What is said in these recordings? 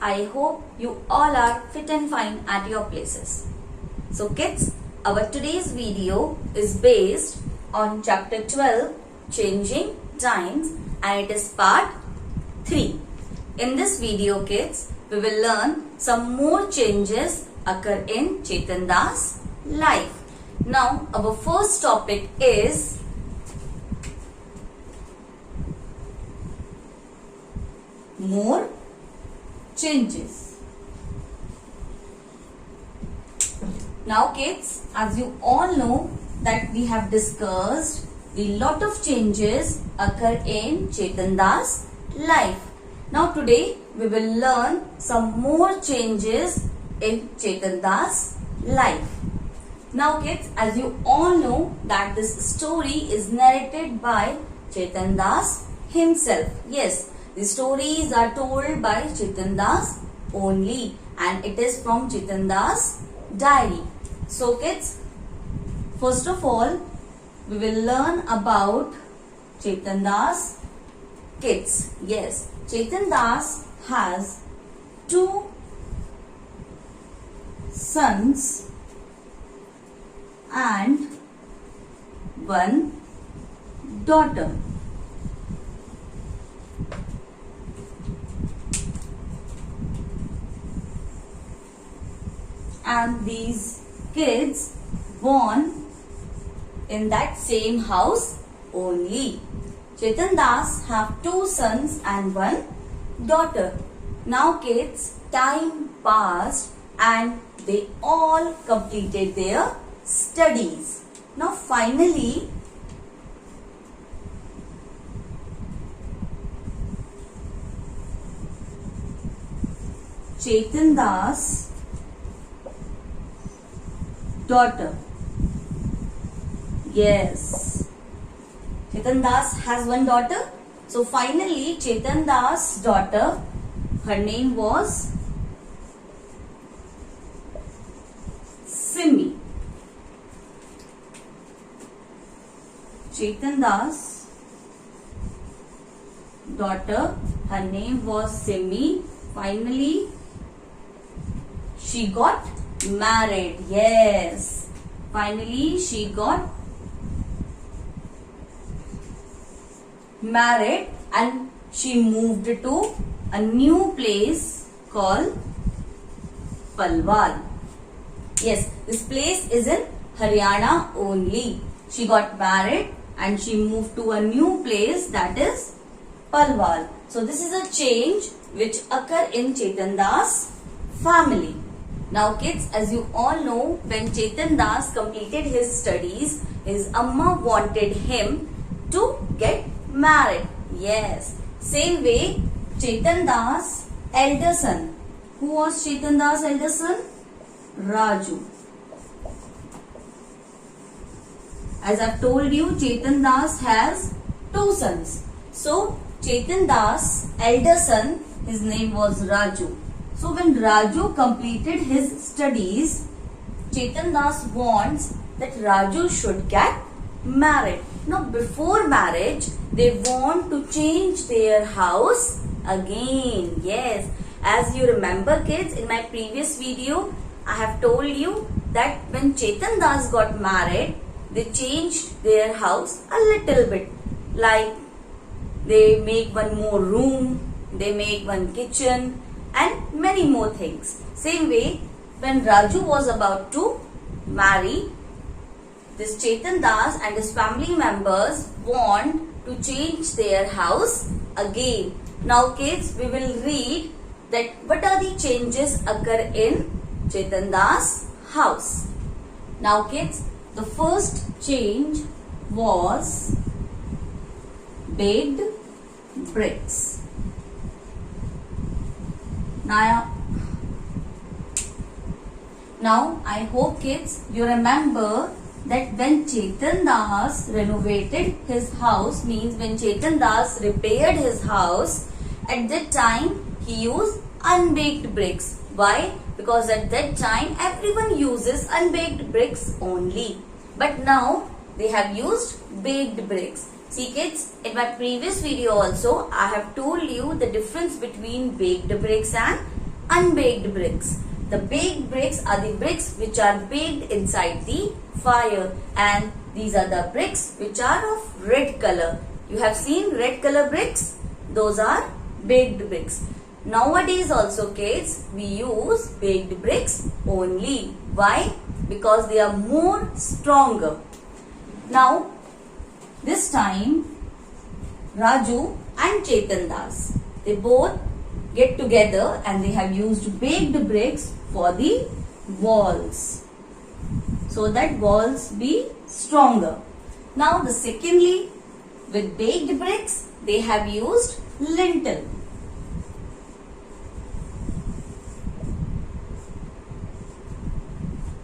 I hope you all are fit and fine at your places. So kids, our today's video is based on chapter 12, Changing Times, and it is part 3. In this video kids, we will learn some more changes occur in Chetan Das' life. Now our first topic is more changes. Now kids, as you all know that we have discussed the lot of changes occur in Chetan Das' life. Now today we will learn some more changes in Chetan Das' life. Now kids, as you all know that this story is narrated by Chetan Das himself. Yes, the stories are told by Chetan Das only, and it is from Chetan Das' diary. So kids, first of all, we will learn about Chetan Das' kids. Yes, Chetan Das has 2 sons and 1 daughter. And these kids born in that same house only. Chetan Das have 2 sons and 1 daughter. Now kids, time passed and they all completed their studies. Now finally, Chetan Das' daughter. Yes, Chetan Das has 1 daughter. So finally, Chetan Das' daughter, her name was Simi. Chetan Das' daughter, her name was Simi. Finally, she got married. Yes, finally she got married and she moved to a new place called Palwal. Yes, this place is in Haryana only. She got married and she moved to a new place, that is Palwal. So this is a change which occur in Chetan Das' family. Now kids, as you all know, when Chetan Das completed his studies, his amma wanted him to get married. Yes, same way Chetan Das' elder son. Who was Chetan Das' elder son? Raju. As I've told you, Chetan Das has 2 sons. So Chetan Das' elder son, his name was Raju. So when Raju completed his studies, Chetan Das wants that Raju should get married. Now before marriage, they want to change their house again. Yes, as you remember kids, in my previous video, I have told you that when Chetan Das got married, they changed their house a little bit. Like they make 1 more room, they make 1 kitchen, and many more things. Same way, when Raju was about to marry, this Chetan Das and his family members want to change their house again. Now kids, we will read that what are the changes occur in Chetan Das' house. Now kids, the first change was baked bricks. Now I hope kids you remember that when Chetan Das renovated his house, means when Chetan Das repaired his house, at that time he used unbaked bricks. Why? Because at that time everyone uses unbaked bricks only. But now they have used baked bricks. See kids, in my previous video also I have told you the difference between baked bricks and unbaked bricks. The baked bricks are the bricks which are baked inside the fire, and these are the bricks which are of red color. You have seen red color bricks? Those are baked bricks. Nowadays also kids, we use baked bricks only. Why? Because they are more stronger. Now, this time Raju and Chetan Das, they both get together and they have used baked bricks for the walls, so that walls be stronger. Now the secondly, with baked bricks they have used lintel.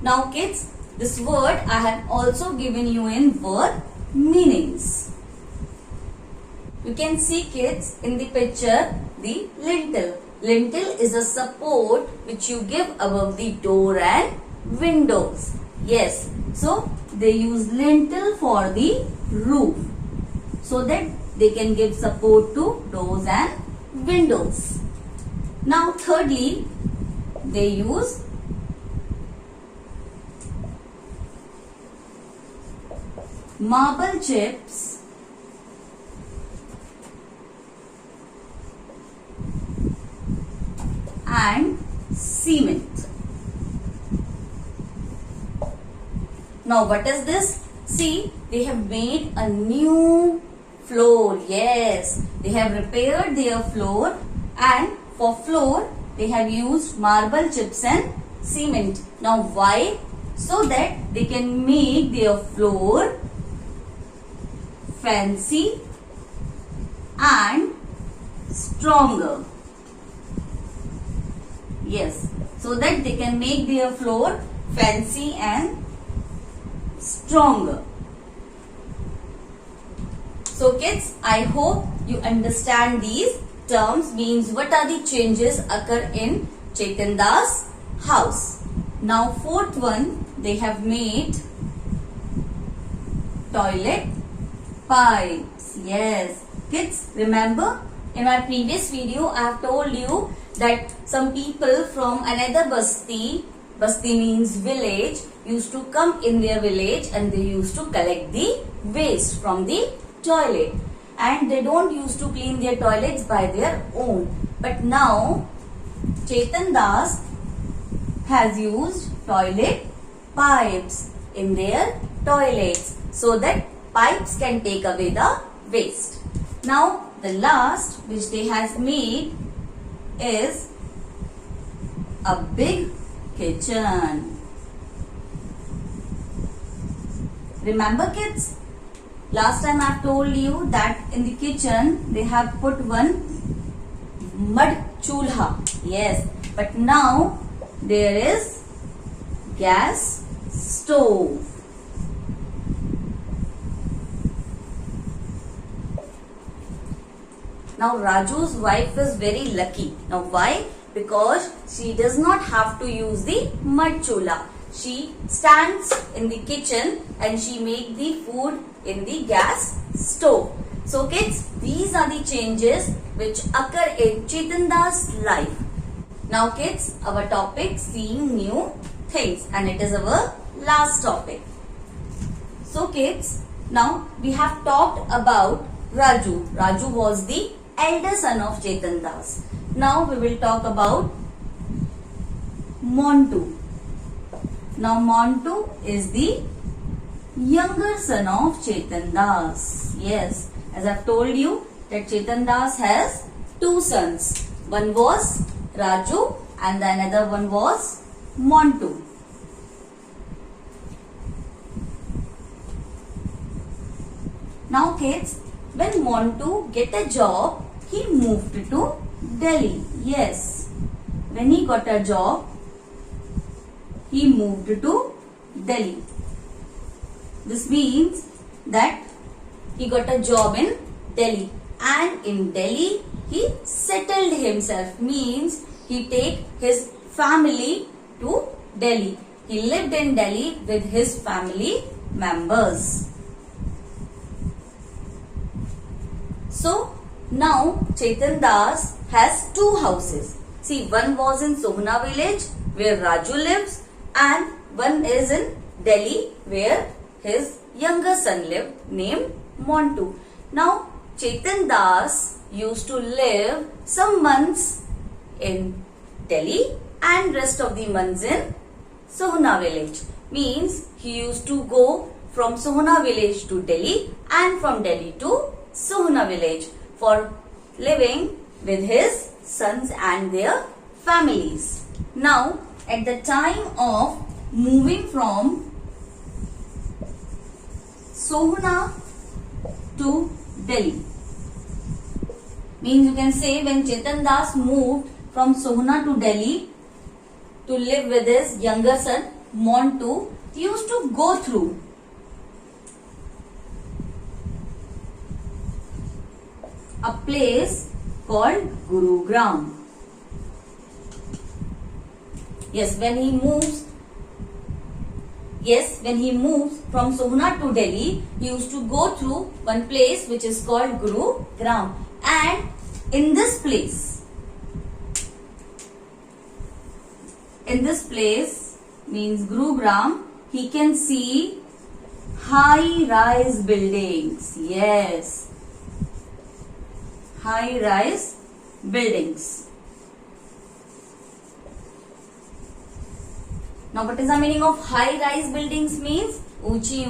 Now kids, this word I have also given you in word meanings. You can see kids in the picture the lintel. Lintel is a support which you give above the door and windows. Yes, so they use lintel for the roof, so that they can give support to doors and windows. Now thirdly, they use marble chips and cement. Now what is this? See, they have made a new floor. Yes, they have repaired their floor, and for floor they have used marble chips and cement. Now why? So that they can make their floor fancy and stronger. Yes, so that they can make their floor fancy and stronger. So kids, I hope you understand these terms, means what are the changes occur in Chetan Das house. Now fourth one, they have made toilet pipes. Yes, kids, remember in my previous video I have told you that some people from another basti means village, used to come in their village and they used to collect the waste from the toilet, and they don't used to clean their toilets by their own. But now Chetan Das has used toilet pipes in their toilets, so that pipes can take away the waste. Now the last which they has made is a big kitchen. Remember kids, last time I have told you that in the kitchen they have put one mud chulha. Yes, but now there is gas stove. Now Raju's wife is very lucky. Now why? Because she does not have to use the mud chula. She stands in the kitchen and she make the food in the gas stove. So kids, these are the changes which occur in Chetan Das' life. Now kids, our topic, seeing new things, and it is our last topic. So kids, now we have talked about Raju. Raju was the elder son of Chetan Das. Now we will talk about Montu. Now Montu is the younger son of Chetan Das. Yes, as I have told you that Chetan Das has two sons. One was Raju and the another one was Montu. Now kids, when Montu get a job, he moved to Delhi. Yes, when he got a job, he moved to Delhi. This means that he got a job in Delhi, and in Delhi he settled himself, means he take his family to Delhi. He lived in Delhi with his family members. So now Chetan Das has two houses. See, one was in Sohna village where Raju lives, and one is in Delhi where his younger son lived named Montu. Now, Chetan Das used to live some months in Delhi and rest of the months in Sohna village. Means he used to go from Sohna village to Delhi and from Delhi to Sohna village for living with his sons and their families. Now, at the time of moving from Sohna to Delhi, means you can say when Chetan Das moved from Sohna to Delhi to live with his younger son Montu, he used to go through a place called Gurugram. When he moves from Sohna to Delhi, he used to go through one place which is called Gurugram. And in this place means Gurugram, he can see high-rise buildings. Yes, high-rise buildings. Now, what is the meaning of high-rise buildings? Means ऊंची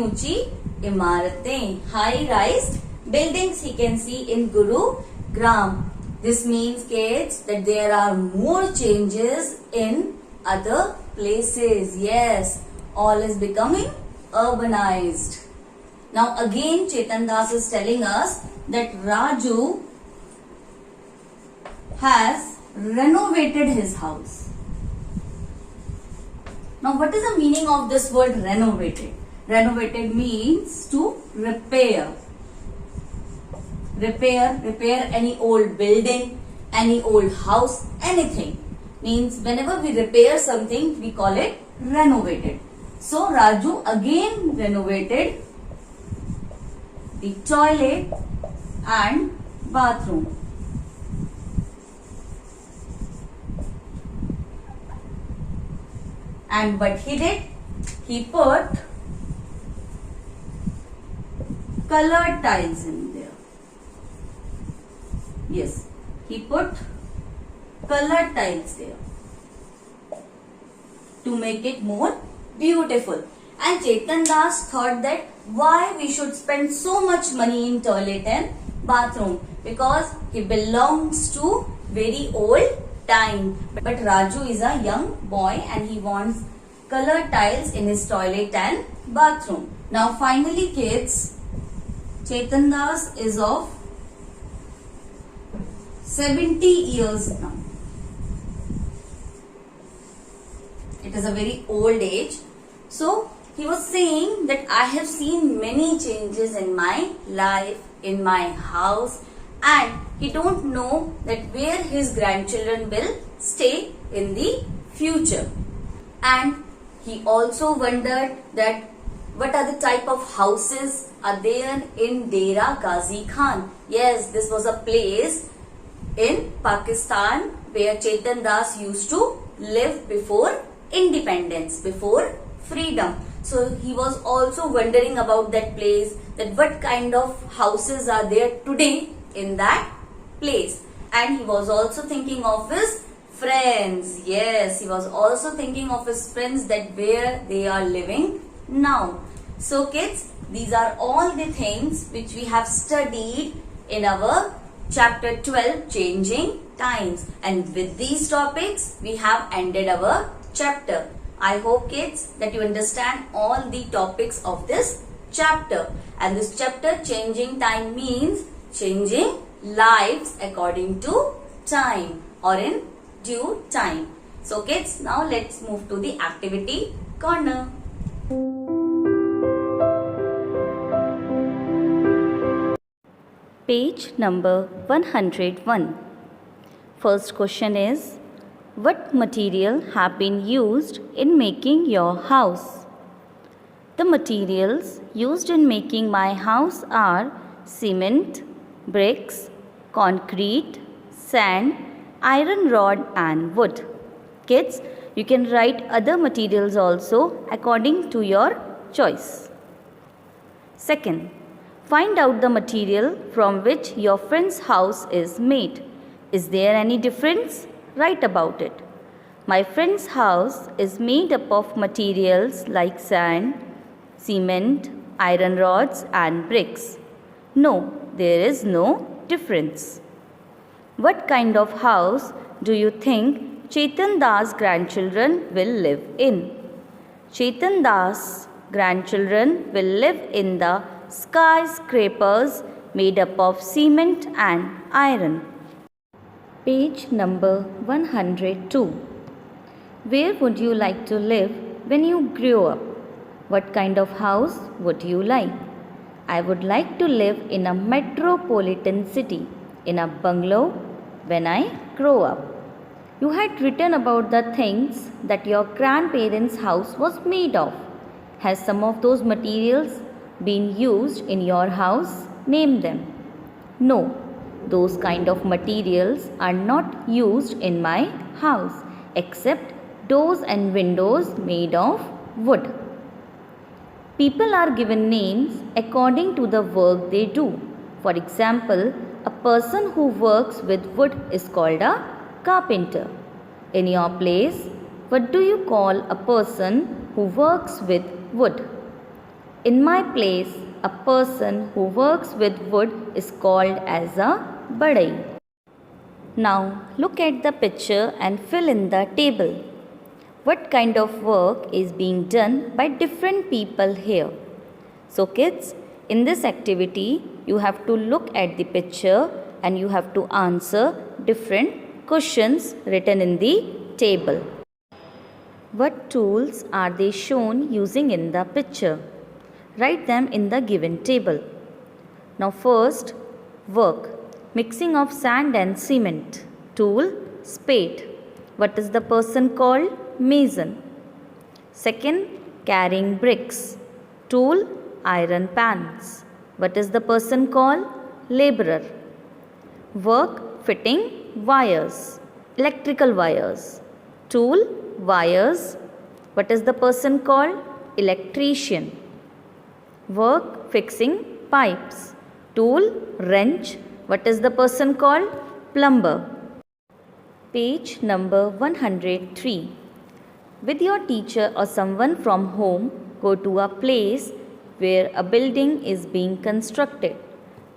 इमारतें. High-rise buildings he can see in Gurugram. This means, kids, that there are more changes in other places. Yes, all is becoming urbanized. Now, again, Chetan Das is telling us that Raju has renovated his house. Now, what is the meaning of this word renovated? Renovated means to repair. Repair any old building, any old house, anything. Means whenever we repair something, we call it renovated. So, Raju again renovated the toilet and bathroom. And what he did? He put colored tiles in there. Yes, he put colored tiles there to make it more beautiful. And Chetan Das thought that why we should spend so much money in toilet and bathroom, because he belongs to very old time. But Raju is a young boy and he wants colored tiles in his toilet and bathroom. Now finally, kids, Chetan Das is of 70 years now. It is a very old age. So he was saying that I have seen many changes in my life, in my house, and he don't know that where his grandchildren will stay in the future. And he also wondered that what are the type of houses are there in Dera Ghazi Khan. Yes, this was a place in Pakistan where Chetan Das used to live before independence, before freedom. So he was also wondering about that place, that what kind of houses are there today in that place. And he was also thinking of his friends. Yes, he was also thinking of his friends, that where they are living now. So kids, these are all the things which we have studied in our chapter 12, Changing Times. And with these topics, we have ended our chapter. I hope, kids, that you understand all the topics of this chapter. And this chapter, Changing Time, means changing lives according to time or in due time. So kids, now let's move to the activity corner. Page number 101. First question is, what material have been used in making your house? The materials used in making my house are cement, bricks, concrete, sand iron rod and wood. Kids, you can write other materials also according to your choice. Second, find out the material from which your friend's house is made. Is there any difference? Write about it. My friend's house is made up of materials like sand, cement, iron rods and bricks. No, there is no difference. What kind of house do you think Chetan Das' grandchildren will live in? Chetan Das' grandchildren will live in the skyscrapers made up of cement and iron. Page number 102. Where would you like to live when you grow up? What kind of house would you like? I would like to live in a metropolitan city, in a bungalow when I grow up. You had written about the things that your grandparents' house was made of. Has some of those materials been used in your house? Name them. No, those kind of materials are not used in my house except doors and windows made of wood. People are given names according to the work they do. For example, a person who works with wood is called a carpenter. In your place, what do you call a person who works with wood? In my place, a person who works with wood is called as a badai. Now look at the picture and fill in the table. What kind of work is being done by different people here? So kids, in this activity, you have to look at the picture and you have to answer different questions written in the table. What tools are they shown using in the picture? Write them in the given table. Now first, work. Mixing of sand and cement. Tool, spade. What is the person called? Mason. Second, carrying bricks. Tool, iron pans. What is the person called? Laborer. Work, fitting wires. Electrical wires. Tool, wires. What is the person called? Electrician. Work, fixing pipes. Tool, wrench. What is the person called? Plumber. Page number 103. With your teacher or someone from home, go to a place where a building is being constructed.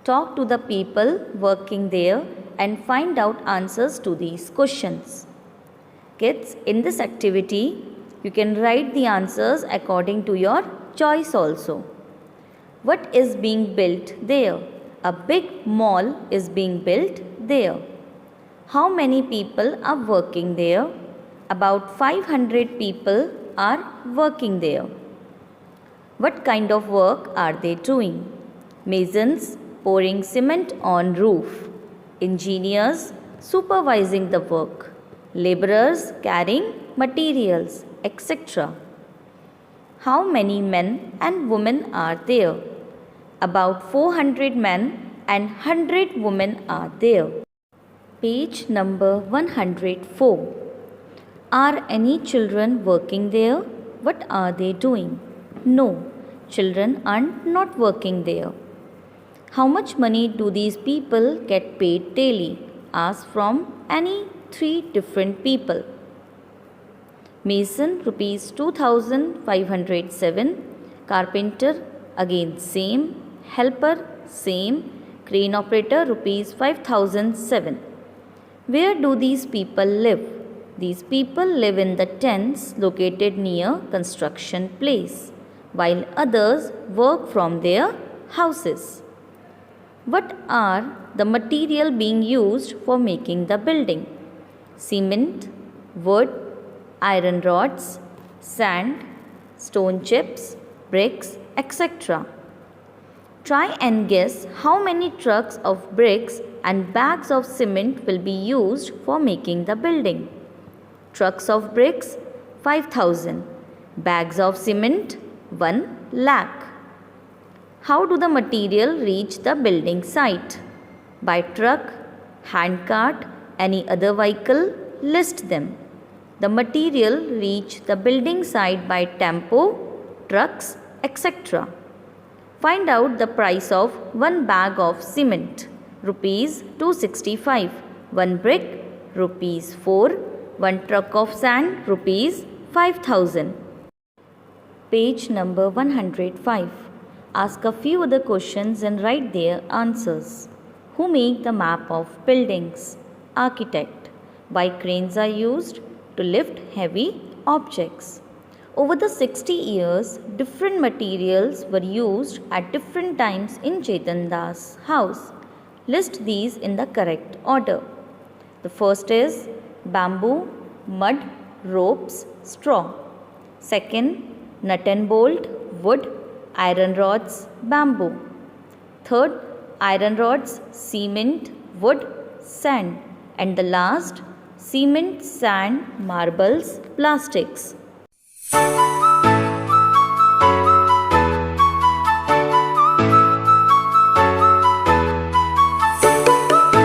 Talk to the people working there and find out answers to these questions. Kids, in this activity, you can write the answers according to your choice also. What is being built there? A big mall is being built there. How many people are working there? About 500 people are working there. What kind of work are they doing? Masons pouring cement on roof. Engineers supervising the work. Laborers carrying materials, etc. How many men and women are there? About 400 men and 100 women are there. Page number 104. Are any children working there? What are they doing? No, children are not working there. How much money do these people get paid daily? Ask from any 3 different people. Mason rupees 2507. Carpenter again same. Helper same. Crane operator rupees 5007. Where do these people live? These people live in the tents located near construction place, while others work from their houses. What are the material being used for making the building? Cement, wood, iron rods, sand, stone chips, bricks, etc. Try and guess how many trucks of bricks and bags of cement will be used for making the building. Trucks of bricks, 5,000. Bags of cement, 1 lakh. How do the material reach the building site? By truck, hand cart, Any other vehicle? List them. The material reached the building site by tempo, trucks, etc. Find out the price of one bag of cement. Rupees 265. One brick, rupees 4. One truck of sand, rupees 5000. Page number 105. Ask a few other questions and write their answers. Who make the map of buildings? Architect. Why cranes are used? To lift heavy objects. Over the 60 years, different materials were used at different times in Chetan Das' house. List these in the correct order. The first is bamboo, mud, ropes, straw. Second, nut and bolt, wood, iron rods, bamboo. Third, iron rods, cement, wood, sand. And the last, cement, sand, marbles, plastics.